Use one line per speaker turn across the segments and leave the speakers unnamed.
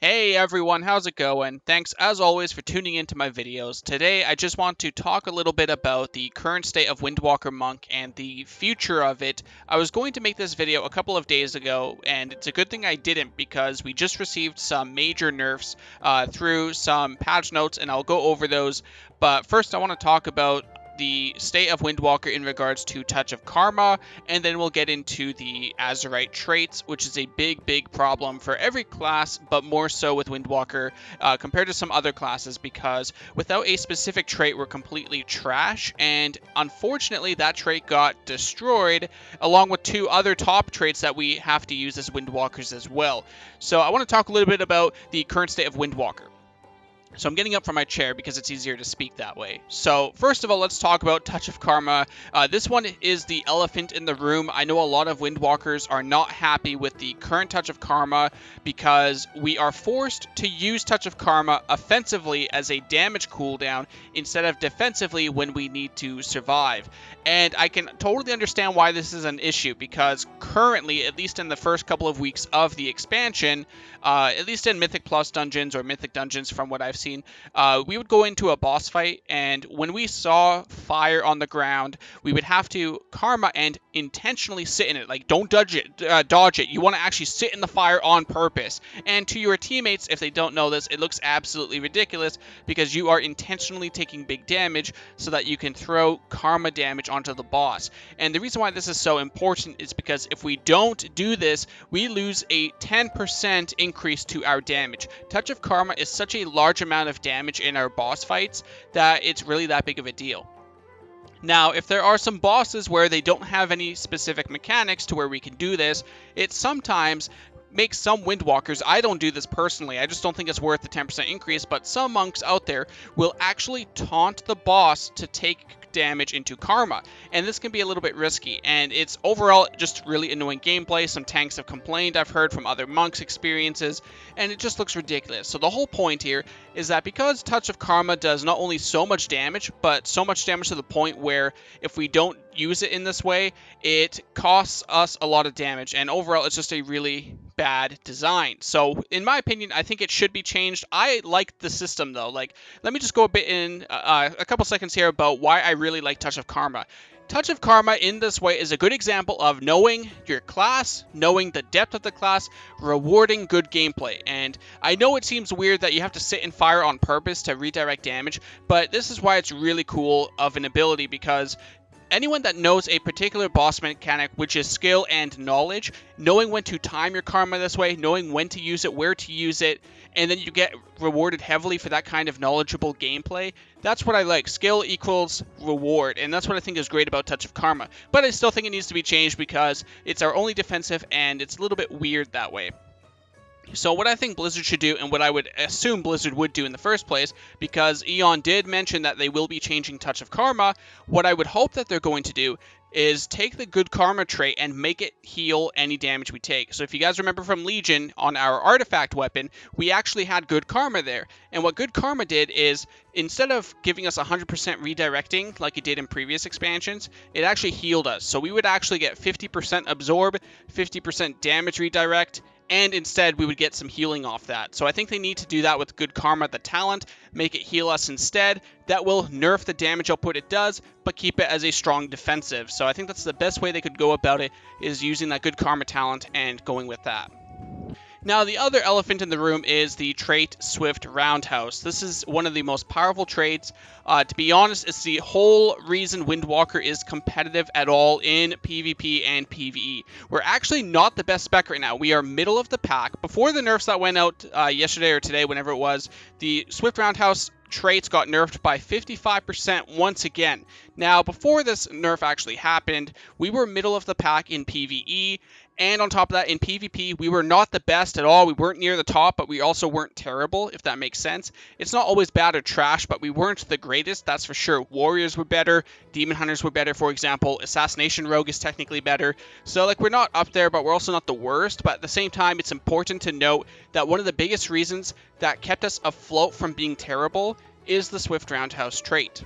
Hey everyone, how's it going? Thanks as always for tuning into my videos. Today I just want to talk a little bit about the current state of Windwalker Monk and the future of it. I was going to make this video a couple of days ago, and it's a good thing I didn't because we just received some major nerfs through some patch notes, and I'll go over those. But first I want to talk about the state of Windwalker in regards to Touch of Karma, and then we'll get into the azerite traits, which is a big problem for every class, but more so with Windwalker compared to some other classes, because without a specific trait we're completely trash, and unfortunately that trait got destroyed along with two other top traits that we have to use as Windwalkers as well. So I want to talk a little bit about the current state of Windwalker. So I'm getting up from my chair because it's easier to speak that way. So first of all, let's talk about Touch of Karma. This one is the elephant in the room. I know a lot of Windwalkers are not happy with the current Touch of Karma because we are forced to use Touch of Karma offensively as a damage cooldown instead of defensively when we need to survive. And I can totally understand why this is an issue, because currently, at least in the first couple of weeks of the expansion, at least in Mythic Plus dungeons or Mythic dungeons from what I've seen, we would go into a boss fight, and when we saw fire on the ground, we would have to karma and intentionally sit in it. Like, don't dodge it. You want to actually sit in the fire on purpose. And to your teammates, if they don't know this, it looks absolutely ridiculous because you are intentionally taking big damage so that you can throw karma damage onto the boss. And the reason why this is so important is because if we don't do this, we lose a 10% increase to our damage. Touch of Karma is such a large amount of damage in our boss fights that it's really that big of a deal. Now, if there are some bosses where they don't have any specific mechanics to where we can do this, it sometimes makes some Windwalkers, I don't do this personally, I just don't think it's worth the 10% increase, but some monks out there will actually taunt the boss to take damage into karma, and this can be a little bit risky, and it's overall just really annoying gameplay. Some tanks have complained, I've heard from other monks' experiences, and it just looks ridiculous. So the whole point here is that because Touch of Karma does not only so much damage, but so much damage to the point where if we don't use it in this way, it costs us a lot of damage, and overall it's just a really bad design. So in my opinion, I think it should be changed. I like the system though. Like, let me just go a bit in a couple seconds here about why I really like Touch of Karma. Touch of Karma in this way is a good example of knowing your class, knowing the depth of the class, rewarding good gameplay. And I know it seems weird that you have to sit in fire on purpose to redirect damage, but this is why it's really cool of an ability, because anyone that knows a particular boss mechanic, which is skill and knowledge, knowing when to time your karma this way, knowing when to use it, where to use it, and then you get rewarded heavily for that kind of knowledgeable gameplay, that's what I like. Skill equals reward, and that's what I think is great about Touch of Karma. But I still think it needs to be changed because it's our only defensive, and it's a little bit weird that way. So what I think Blizzard should do, and what I would assume Blizzard would do in the first place, because Eon did mention that they will be changing Touch of Karma, what I would hope that they're going to do is take the good karma trait and make it heal any damage we take. So if you guys remember from Legion, on our artifact weapon, we actually had good karma there. And what good karma did is, instead of giving us 100% redirecting like it did in previous expansions, it actually healed us. So we would actually get 50% absorb, 50% damage redirect, and instead we would get some healing off that. So I think they need to do that with good karma, the talent, make it heal us instead. That will nerf the damage output it does, but keep it as a strong defensive. So I think that's the best way they could go about it, is using that good karma talent and going with that. Now, the other elephant in the room is the trait Swift Roundhouse. This is one of the most powerful traits. To be honest, it's the whole reason Windwalker is competitive at all in PvP and PvE. We're actually not the best spec right now. We are middle of the pack. Before the nerfs that went out yesterday or today, whenever it was, the Swift Roundhouse traits got nerfed by 55% once again. Now, before this nerf actually happened, we were middle of the pack in PvE, and on top of that, in PvP, we were not the best at all. We weren't near the top, but we also weren't terrible, if that makes sense. It's not always bad or trash, but we weren't the greatest, that's for sure. Warriors were better, Demon Hunters were better, for example. Assassination Rogue is technically better. So, like, we're not up there, but we're also not the worst. But at the same time, it's important to note that one of the biggest reasons that kept us afloat from being terrible is the Swift Roundhouse trait.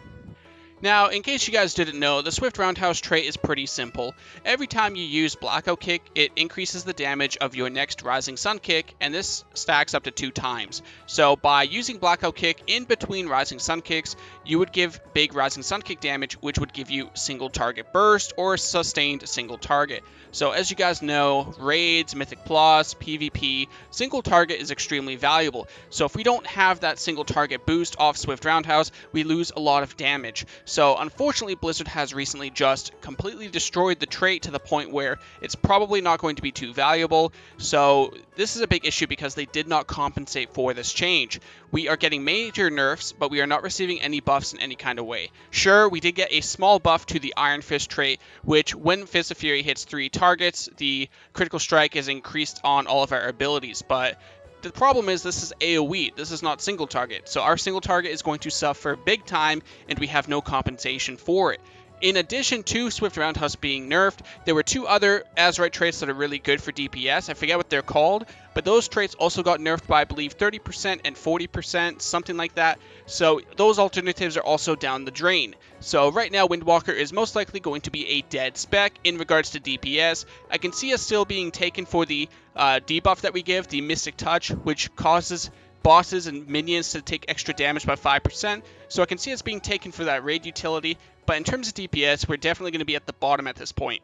Now, in case you guys didn't know, the Swift Roundhouse trait is pretty simple. Every time you use Blackout Kick, it increases the damage of your next Rising Sun Kick, and this stacks up to 2 times. So by using Blackout Kick in between Rising Sun Kicks, you would give big Rising Sun Kick damage, which would give you single target burst or sustained single target. So as you guys know, raids, Mythic Plus, PvP, single target is extremely valuable. So if we don't have that single target boost off Swift Roundhouse, we lose a lot of damage. So unfortunately, Blizzard has recently just completely destroyed the trait to the point where it's probably not going to be too valuable. So this is a big issue because they did not compensate for this change. We are getting major nerfs, but we are not receiving any buffs in any kind of way. Sure, we did get a small buff to the Iron Fist trait, which when Fist of Fury hits 3 targets, the critical strike is increased on all of our abilities, but the problem is this is AoE, this is not single target, so our single target is going to suffer big time and we have no compensation for it. In addition to Swift Roundhouse being nerfed, there were 2 other azerite traits that are really good for DPS. I forget what they're called, but those traits also got nerfed by, I believe, 30% and 40%, something like that. So those alternatives are also down the drain. So right now, Windwalker is most likely going to be a dead spec in regards to DPS. I can see us still being taken for the debuff that we give, the Mystic Touch, which causes bosses and minions to take extra damage by 5%. So I can see us being taken for that raid utility. But in terms of DPS, we're definitely going to be at the bottom at this point.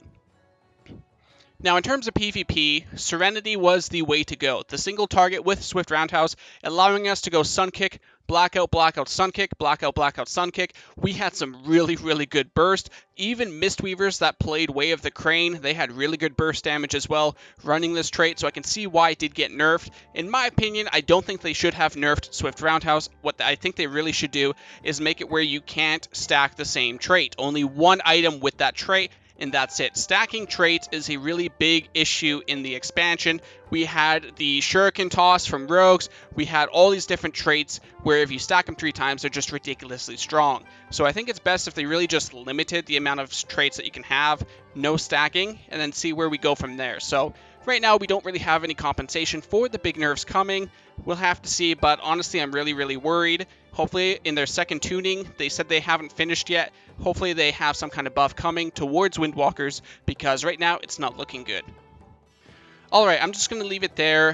Now, in terms of PvP, Serenity was the way to go. The single target with Swift Roundhouse, allowing us to go Sun Kick, Blackout, Blackout, Sun Kick, Blackout, Blackout, Sun Kick. We had some really, really good burst. Even Mistweavers that played Way of the Crane, they had really good burst damage as well running this trait, so I can see why it did get nerfed. In my opinion, I don't think they should have nerfed Swift Roundhouse. What I think they really should do is make it where you can't stack the same trait. Only one item with that trait, and that's it. Stacking traits is a really big issue in the expansion. We had the Shuriken Toss from Rogues. We had all these different traits where if you stack them 3 times, they're just ridiculously strong. So I think it's best if they really just limited the amount of traits that you can have, no stacking, and then see where we go from there. So right now, we don't really have any compensation for the big nerfs coming. We'll have to see, but honestly, I'm really, really worried. Hopefully, in their second tuning, they said they haven't finished yet. Hopefully, they have some kind of buff coming towards Windwalkers, because right now, it's not looking good. Alright, I'm just going to leave it there.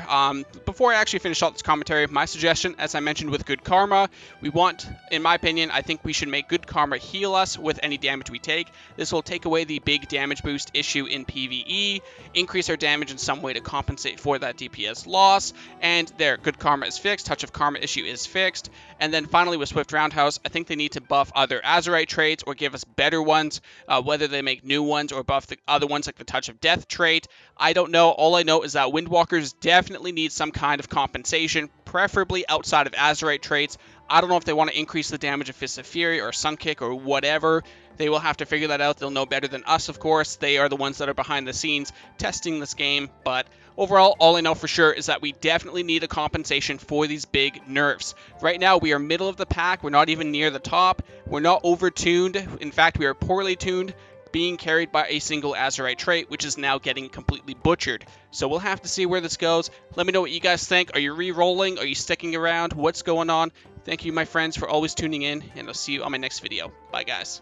Before I actually finish out this commentary, my suggestion, as I mentioned with Good Karma, we want, in my opinion, I think we should make Good Karma heal us with any damage we take. This will take away the big damage boost issue in PvE, increase our damage in some way to compensate for that DPS loss, and there, Good Karma is fixed, Touch of Karma issue is fixed, and then finally with Swift Roundhouse, I think they need to buff other azerite traits or give us better ones, whether they make new ones or buff the other ones like the Touch of Death trait. I don't know. All I know is that Windwalkers definitely need some kind of compensation, preferably outside of azerite traits. I don't know if they want to increase the damage of Fist of Fury or Sun Kick or whatever. They will have to figure that out. They'll know better than us, of course. They are the ones that are behind the scenes testing this game. But overall, all I know for sure is that we definitely need a compensation for these big nerfs. Right now, we are middle of the pack. We're not even near the top. We're not over-tuned. In fact, we are poorly tuned, being carried by a single azerite trait, which is now getting completely butchered. So we'll have to see where this goes. Let me know what you guys think. Are you re-rolling? Are you sticking around? What's going on? Thank you, my friends, for always tuning in, and I'll see you on my next video. Bye, guys.